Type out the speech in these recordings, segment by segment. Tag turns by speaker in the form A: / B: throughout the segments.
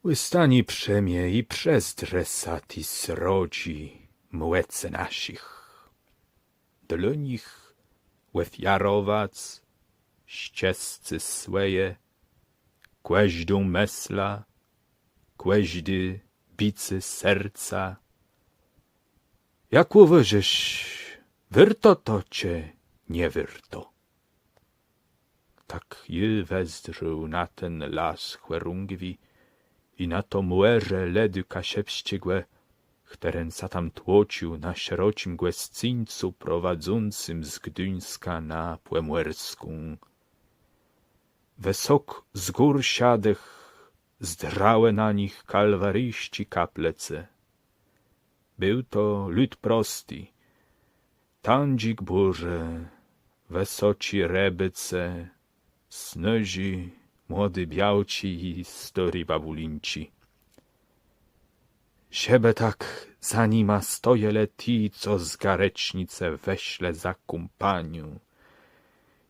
A: Wystani przemie i przezdre satis rodzi młece nasich. Dla nich łefiarowac, ściescy sweje, kłeźdą mesla, kłeźdy bicy serca. Jak uważasz, wyrto to cię, nie wyrto? Tak je wezdrzył na ten las chwerungwi i na to młerze ledy kasiepściegłe, któren tam tłocił na szerocim głescyńcu prowadzącym z Gdyńska na Płemłerską. Wysok z gór siadych zdrałe na nich kalwaryści kaplece. Był to lud prosty, tandzik burze, wesoci rebyce, snözi, młody białci i stori babulinci. Siebie tak za nima stojele ti, co z garecznice weśle za kumpaniu.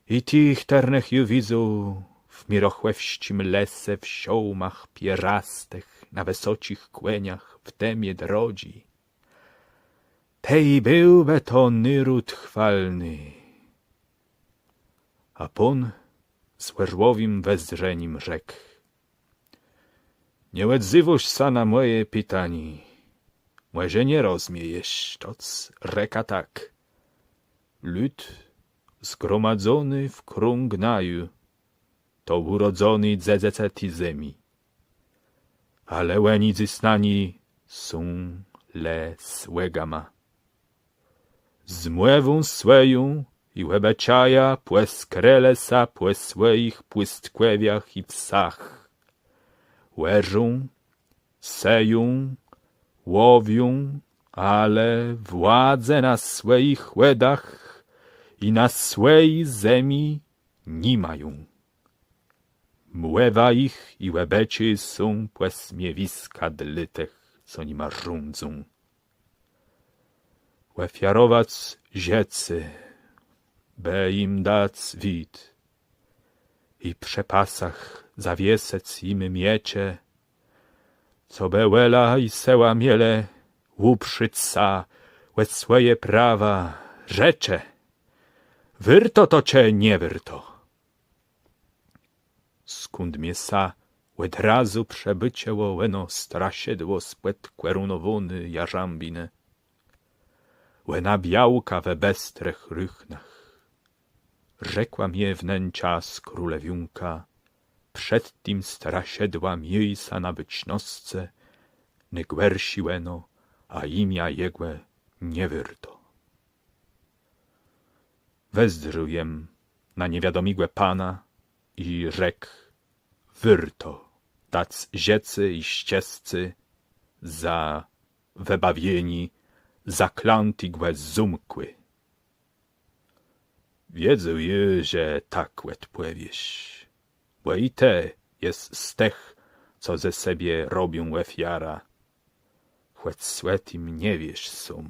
A: I tich ternech ju widzą w mirochłewścim lese, w siołmach pierastych, na wysocich kłeniach, w temie drodzi. Tej byłby to nyród chwalny. A pon z łerzłowim wezdrzeniem rzekł: nie odzywasz sa na moje pytanie. Może nie rozumiejesz, toc reka tak. Lud zgromadzony w krąg naju, to urodzony dzedzece ti zemi. Ale łenicy snani są le słegama. Z młewą sweją i łebeczaja płes krelesa płes swoich płystkłewiach i psach. Łeżą, seją, łowią, ale władzę na swoich łedach i na swej zemi nie mają. Młewa ich i łebecie są płesmiewiska dlytych, co nima rządzą. Łefiarowac ziecy, be im dac wid, i przepasach zawiesec im miecie, co bełela i seła miele łupszyca łe swoje prawa rzecze. Wyrto to cie nie wyrto. Skąd miesa łed razu przebycie łeno strasiedło spłet kwerunowony jarzambine. Łena białka we bestrech rychnach. Rzekła mnie wnęcia z królewiunka, przed tym strasiedła miejsca na bycznosce, nie gwersi łeno, a imia jegłe nie wyrto. Wezdrzył jem na niewiadomigłe pana i rzekł: wyrto, tac ziecy i ściescy, za webawieni, zaklantigłe zumkły. Wiedzę je, że tak łet płewieś, bo i te jest z tych, co ze siebie robią łefiara, choć swetim nie wiesz są.